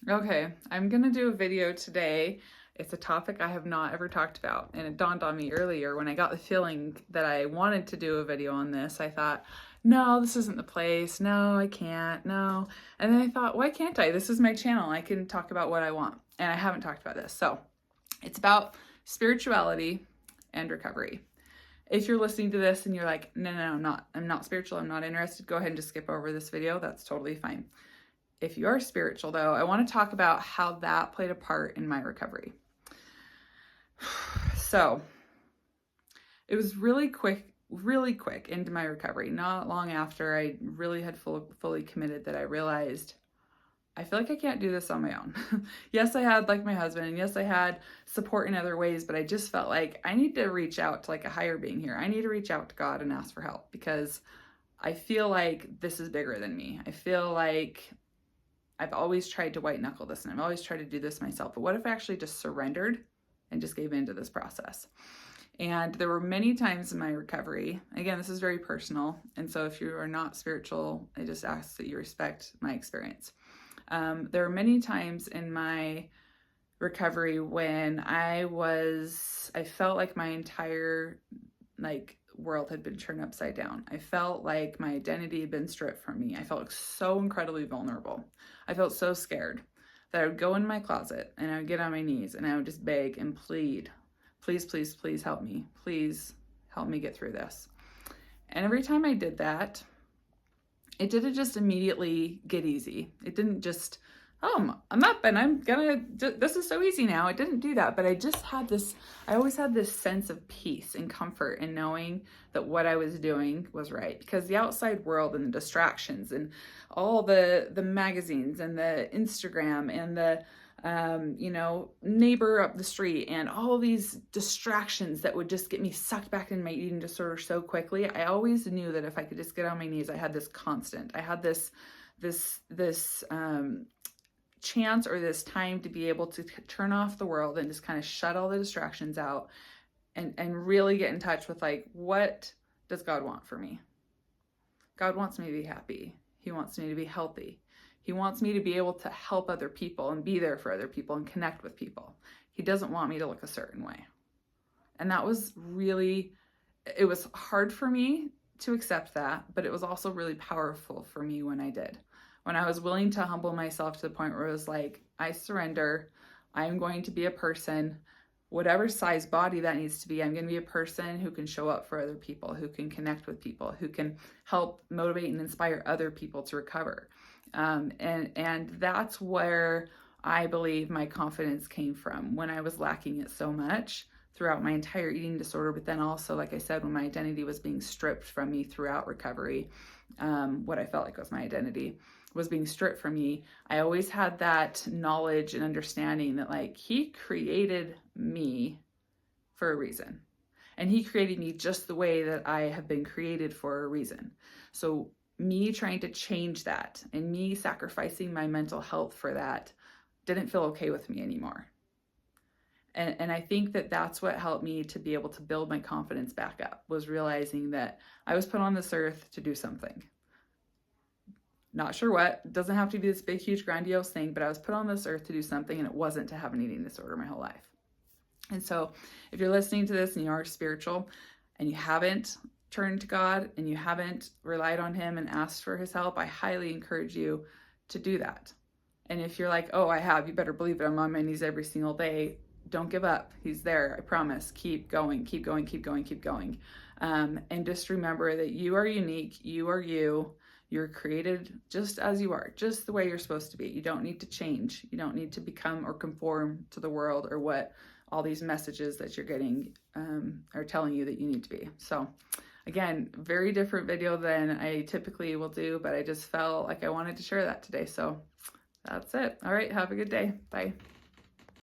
Okay, I'm gonna do a video today. It's a topic I have not ever talked about, and it dawned on me earlier when I got the feeling that I wanted to do a video on this. I thought, no, this isn't the place. No, I can't. No. And then I thought, why can't I? This is my channel. I can talk about what I want. And I haven't talked about this. So it's about spirituality and recovery. If you're listening to this and you're like, no, I'm not spiritual. I'm not interested. Go ahead and just skip over this video. That's totally fine. If you are spiritual, though, I want to talk about how that played a part in my recovery. So it was really quick into my recovery. Not long after I really had fully committed that I realized I feel like I can't do this on my own. Yes, I had like my husband, and yes, I had support in other ways, but I just felt like I need to reach out to like a higher being here. I need to reach out to God and ask for help because I feel like this is bigger than me. I feel like I've always tried to white knuckle this and I've always tried to do this myself. But what if I actually just surrendered and just gave into this process? And there were many times in my recovery, again, this is very personal. And so if you are not spiritual, I just ask that you respect my experience. There were many times in my recovery when I felt like my entire world had been turned upside down. I felt like my identity had been stripped from me. I felt so incredibly vulnerable. I felt so scared that I would go in my closet and I would get on my knees and I would just beg and plead, please, please, please help me. Please help me get through this. And every time I did that, it didn't just immediately get easy. It didn't just, oh, I'm up and this is so easy now. It didn't do that, but I always had this sense of peace and comfort in knowing that what I was doing was right, because the outside world and the distractions and all the magazines and the Instagram and the neighbor up the street and all these distractions that would just get me sucked back in my eating disorder so quickly. I always knew that if I could just get on my knees, I had this constant. I had this chance or this time to be able to turn off the world and just kind of shut all the distractions out and really get in touch with like, what does God want for me? God wants me to be happy. He wants me to be healthy. He wants me to be able to help other people and be there for other people and connect with people. He doesn't want me to look a certain way. And that was really, it was hard for me to accept that, but it was also really powerful for me when I did. When I was willing to humble myself to the point where it was like, I surrender. I am going to be a person, whatever size body that needs to be. I'm going to be a person who can show up for other people, who can connect with people, who can help motivate and inspire other people to recover. And that's where I believe my confidence came from when I was lacking it so much throughout my entire eating disorder. But then also, like I said, when my identity was being stripped from me throughout recovery, what I felt like was my identity was being stripped from me. I always had that knowledge and understanding that like He created me for a reason. And He created me just the way that I have been created for a reason. So me trying to change that and me sacrificing my mental health for that didn't feel okay with me anymore. And I think that that's what helped me to be able to build my confidence back up, was realizing that I was put on this earth to do something. Not sure what. It doesn't have to be this big, huge, grandiose thing, but I was put on this earth to do something, and it wasn't to have an eating disorder my whole life. And so if you're listening to this and you are spiritual and you haven't turned to God and you haven't relied on Him and asked for His help, I highly encourage you to do that. And if you're like, oh, I have, you better believe it, I'm on my knees every single day. Don't give up. He's there. I promise. Keep going, keep going, keep going, keep going. And just remember that you are unique. You are you. You're created just as you are, just the way you're supposed to be. You don't need to change. You don't need to become or conform to the world or what all these messages that you're getting are telling you that you need to be. So again, very different video than I typically will do, but I just felt like I wanted to share that today. So that's it. All right. Have a good day. Bye.